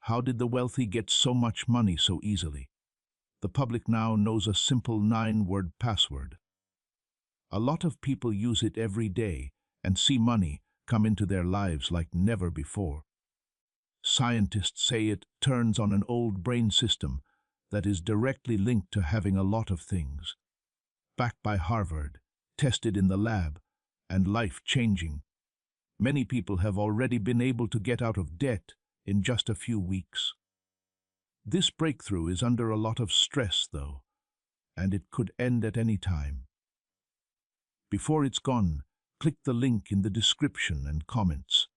How did the wealthy get so much money so easily? The public now knows a simple 9-word password. A lot of people use it every day and see money come into their lives like never before. Scientists say it turns on an old brain system that is directly linked to having a lot of things. Backed by Harvard, tested in the lab, and life-changing. Many people have already been able to get out of debt in just a few weeks. This breakthrough is under a lot of stress, though, and it could end at any time. Before it's gone, click the link in the description and comments.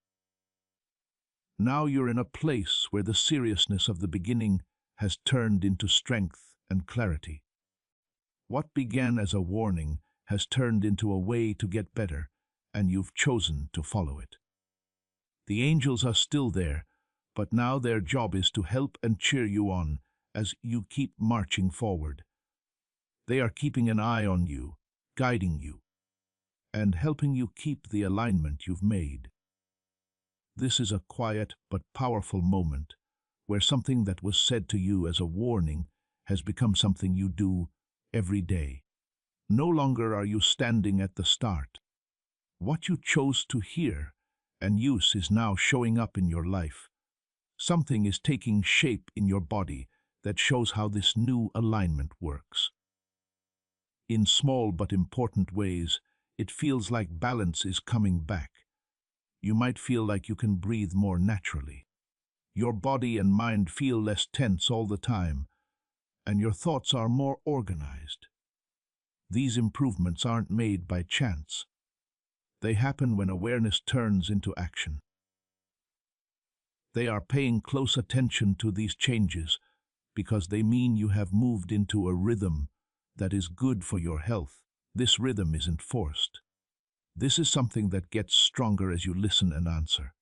Now you're in a place where the seriousness of the beginning has turned into strength and clarity. What began as a warning has turned into a way to get better, and you've chosen to follow it. The angels are still there, but now their job is to help and cheer you on as you keep marching forward. They are keeping an eye on you, guiding you, and helping you keep the alignment you've made. This is a quiet but powerful moment where something that was said to you as a warning has become something you do every day. No longer are you standing at the start. What you chose to hear and use is now showing up in your life. Something is taking shape in your body that shows how this new alignment works. In small but important ways, it feels like balance is coming back. You might feel like you can breathe more naturally. Your body and mind feel less tense all the time, and your thoughts are more organized. These improvements aren't made by chance. They happen when awareness turns into action. They are paying close attention to these changes because they mean you have moved into a rhythm that is good for your health. This rhythm isn't forced. This is something that gets stronger as you listen and answer.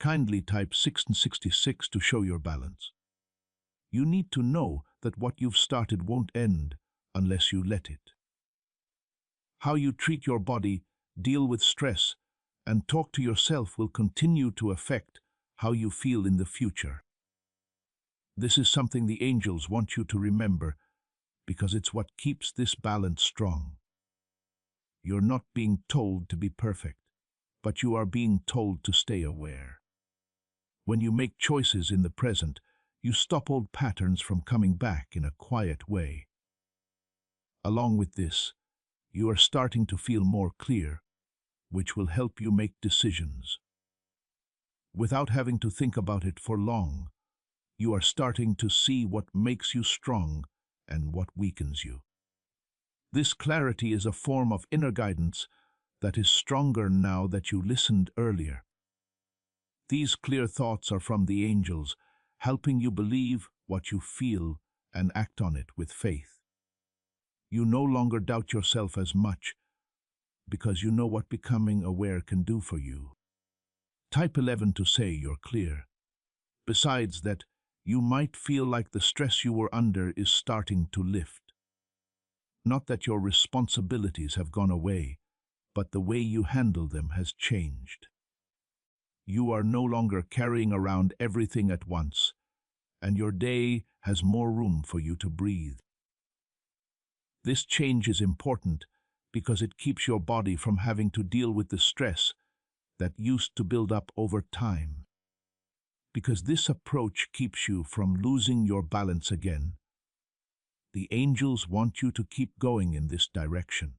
Kindly type 6 and 66 to show your balance. You need to know that what you've started won't end unless you let it. How you treat your body, deal with stress, and talk to yourself will continue to affect how you feel in the future. This is something the angels want you to remember because it's what keeps this balance strong. You're not being told to be perfect, but you are being told to stay aware. When you make choices in the present, you stop old patterns from coming back in a quiet way. Along with this, you are starting to feel more clear, which will help you make decisions. Without having to think about it for long, you are starting to see what makes you strong and what weakens you. This clarity is a form of inner guidance that is stronger now that you listened earlier. These clear thoughts are from the angels, helping you believe what you feel and act on it with faith. You no longer doubt yourself as much because you know what becoming aware can do for you. Type 11 to say you're clear. Besides that, you might feel like the stress you were under is starting to lift. Not that your responsibilities have gone away, but the way you handle them has changed. You are no longer carrying around everything at once, and your day has more room for you to breathe. This change is important because it keeps your body from having to deal with the stress that used to build up over time. because this approach keeps you from losing your balance again. The angels want you to keep going in this direction.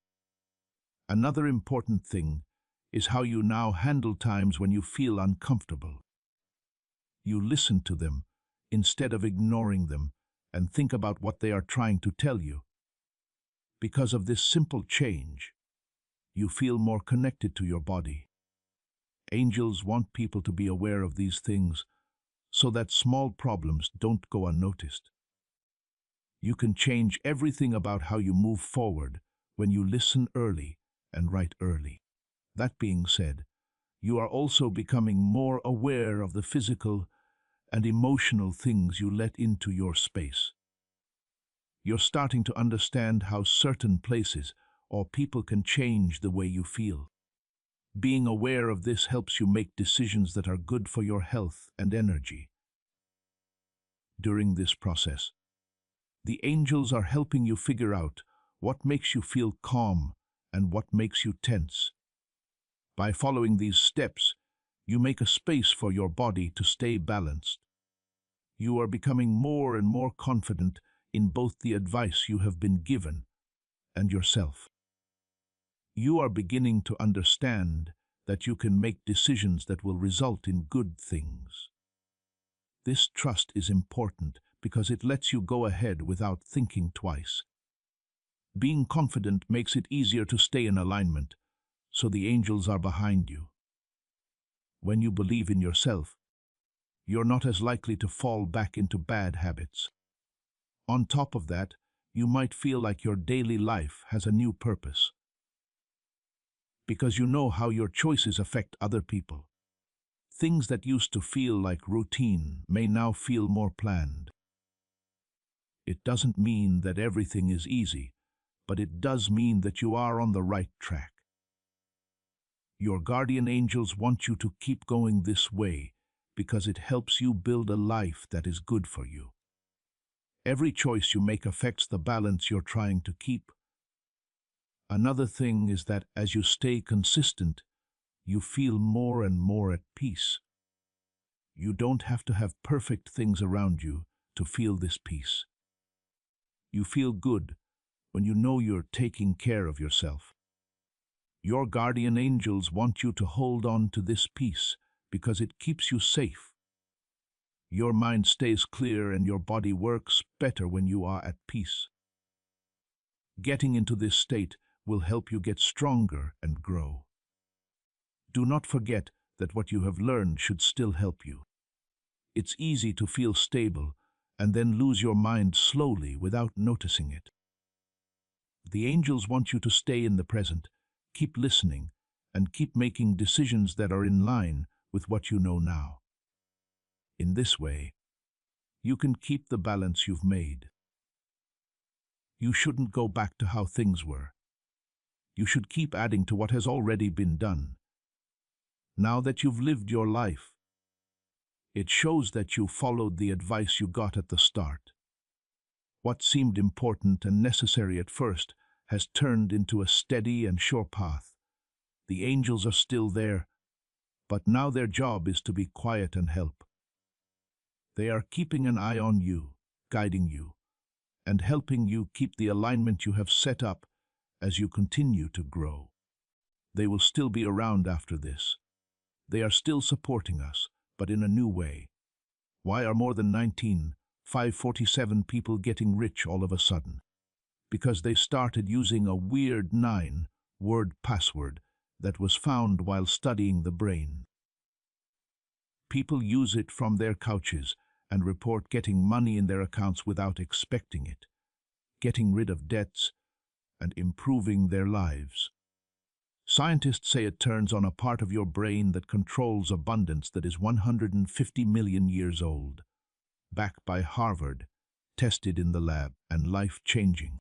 Another important thing is how you now handle times when you feel uncomfortable. You listen to them instead of ignoring them and think about what they are trying to tell you. Because of this simple change, you feel more connected to your body. Angels want people to be aware of these things so that small problems don't go unnoticed. You can change everything about how you move forward when you listen early and write early. That being said, you are also becoming more aware of the physical and emotional things you let into your space. You're starting to understand how certain places or people can change the way you feel. Being aware of this helps you make decisions that are good for your health and energy. During this process, the angels are helping you figure out what makes you feel calm and what makes you tense. By following these steps, you make a space for your body to stay balanced. You are becoming more and more confident in both the advice you have been given and yourself. You are beginning to understand that you can make decisions that will result in good things. This trust is important because it lets you go ahead without thinking twice. Being confident makes it easier to stay in alignment, so the angels are behind you. When you believe in yourself, you're not as likely to fall back into bad habits. On top of that, you might feel like your daily life has a new purpose, because you know how your choices affect other people. Things that used to feel like routine may now feel more planned. It doesn't mean that everything is easy, but it does mean that you are on the right track. Your guardian angels want you to keep going this way because it helps you build a life that is good for you. Every choice you make affects the balance you're trying to keep. Another thing is that as you stay consistent, you feel more and more at peace. You don't have to have perfect things around you to feel this peace. You feel good when you know you're taking care of yourself. Your guardian angels want you to hold on to this peace because it keeps you safe. Your mind stays clear and your body works better when you are at peace. Getting into this state will help you get stronger and grow. Do not forget that what you have learned should still help you. It's easy to feel stable and then lose your mind slowly without noticing it. The angels want you to stay in the present, keep listening, and keep making decisions that are in line with what you know now. In this way, you can keep the balance you've made. You shouldn't go back to how things were. You should keep adding to what has already been done. Now that you've lived your life, it shows that you followed the advice you got at the start. What seemed important and necessary at first has turned into a steady and sure path. The angels are still there, but now their job is to be quiet and help. They are keeping an eye on you, guiding you, and helping you keep the alignment you have set up as you continue to grow. They will still be around after this. They are still supporting us, but in a new way. Why are more than 19,547 people getting rich all of a sudden? Because they started using a weird 9-word password that was found while studying the brain. People use it from their couches and report getting money in their accounts without expecting it, getting rid of debts, and improving their lives. Scientists say it turns on a part of your brain that controls abundance that is 150 million years old. Backed by Harvard, tested in the lab, and life-changing.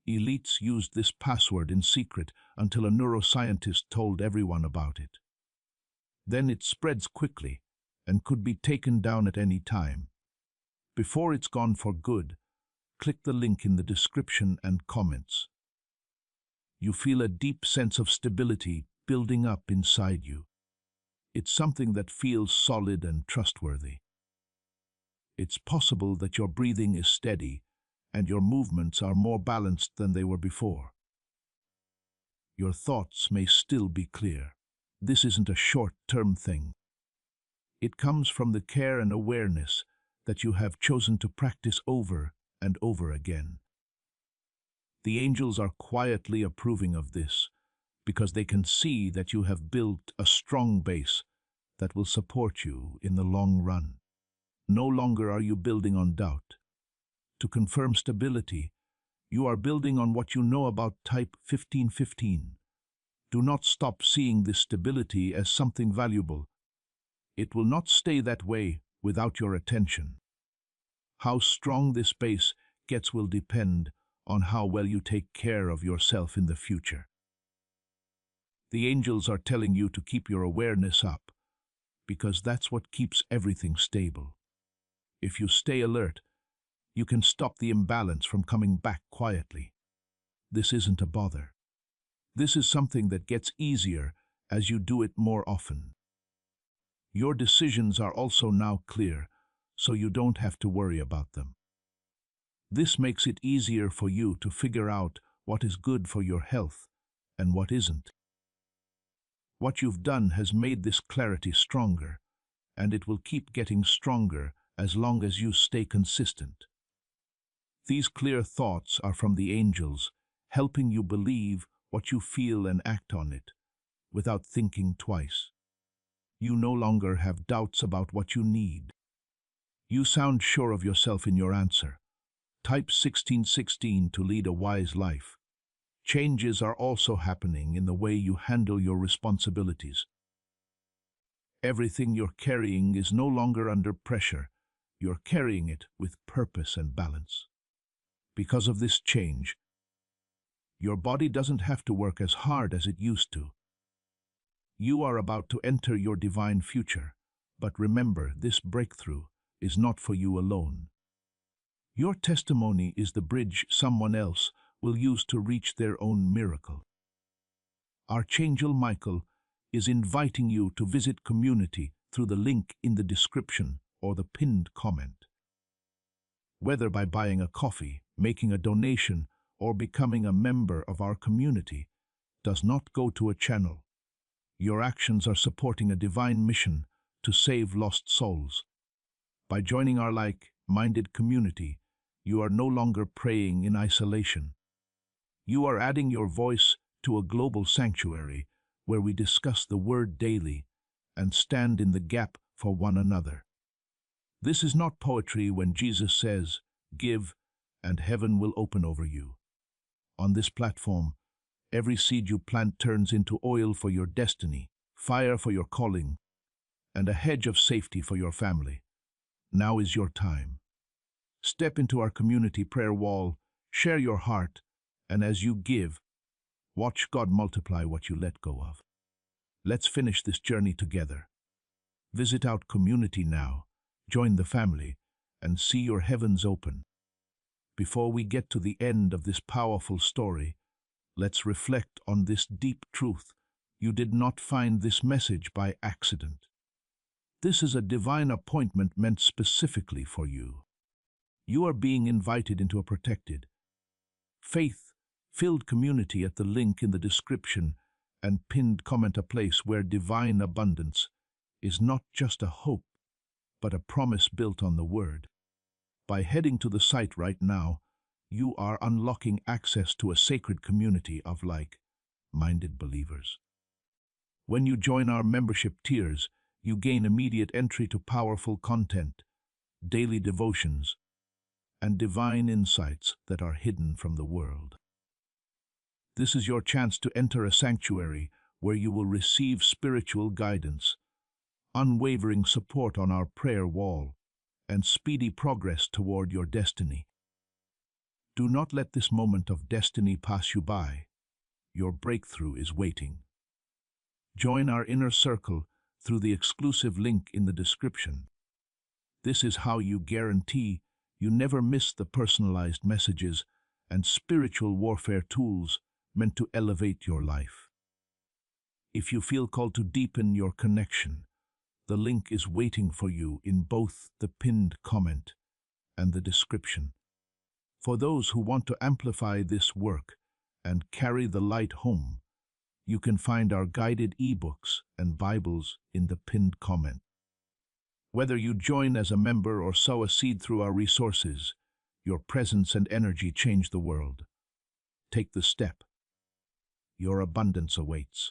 Elites used this password in secret until a neuroscientist told everyone about it. Then it spreads quickly and could be taken down at any time. Before it's gone for good, click the link in the description and comments. You feel a deep sense of stability building up inside you. It's something that feels solid and trustworthy. It's possible that your breathing is steady and your movements are more balanced than they were before. Your thoughts may still be clear. This isn't a short-term thing. It comes from the care and awareness that you have chosen to practice over and over again. The angels are quietly approving of this because they can see that you have built a strong base that will support you in the long run. No longer are you building on doubt. To confirm stability, you are building on what you know about Type 1515. Do not stop seeing this stability as something valuable. It will not stay that way without your attention. How strong this base gets will depend on how well you take care of yourself in the future. The angels are telling you to keep your awareness up, because that's what keeps everything stable. If you stay alert, you can stop the imbalance from coming back quietly. This isn't a bother. This is something that gets easier as you do it more often. Your decisions are also now clear, so you don't have to worry about them. This makes it easier for you to figure out what is good for your health and what isn't. What you've done has made this clarity stronger, and it will keep getting stronger as long as you stay consistent. These clear thoughts are from the angels, helping you believe what you feel and act on it, without thinking twice. You no longer have doubts about what you need. You sound sure of yourself in your answer. Type 1616 to lead a wise life. Changes are also happening in the way you handle your responsibilities. Everything you're carrying is no longer under pressure. You're carrying it with purpose and balance. Because of this change, your body doesn't have to work as hard as it used to. You are about to enter your divine future, but remember, this breakthrough is not for you alone. Your testimony is the bridge someone else will use to reach their own miracle. Archangel Michael is inviting you to visit community through the link in the description or the pinned comment. Whether by buying a coffee, making a donation, or becoming a member of our community, does not go to a channel. Your actions are supporting a divine mission to save lost souls. By joining our like-minded community, you are no longer praying in isolation. You are adding your voice to a global sanctuary where we discuss the Word daily and stand in the gap for one another. This is not poetry when Jesus says, "Give, and heaven will open over you." On this platform, every seed you plant turns into oil for your destiny, fire for your calling, and a hedge of safety for your family. Now is your time. Step into our community prayer wall, share your heart, and as you give, watch God multiply what you let go of. Let's finish this journey together. Visit our community now, join the family, and see your heavens open. Before we get to the end of this powerful story, let's reflect on this deep truth. You did not find this message by accident. This is a divine appointment meant specifically for you. You are being invited into a protected, faith-filled community at the link in the description and pinned comment, a place where divine abundance is not just a hope, but a promise built on the Word. By heading to the site right now, you are unlocking access to a sacred community of like-minded believers. When you join our membership tiers, you gain immediate entry to powerful content, daily devotions, and divine insights that are hidden from the world. This is your chance to enter a sanctuary where you will receive spiritual guidance, unwavering support on our prayer wall, and speedy progress toward your destiny. Do not let this moment of destiny pass you by. Your breakthrough is waiting. Join our inner circle through the exclusive link in the description. This is how you guarantee you never miss the personalized messages and spiritual warfare tools meant to elevate your life. If you feel called to deepen your connection, the link is waiting for you in both the pinned comment and the description. For those who want to amplify this work and carry the light home, you can find our guided ebooks and Bibles in the pinned comment. Whether you join as a member or sow a seed through our resources, your presence and energy change the world. Take the step. Your abundance awaits.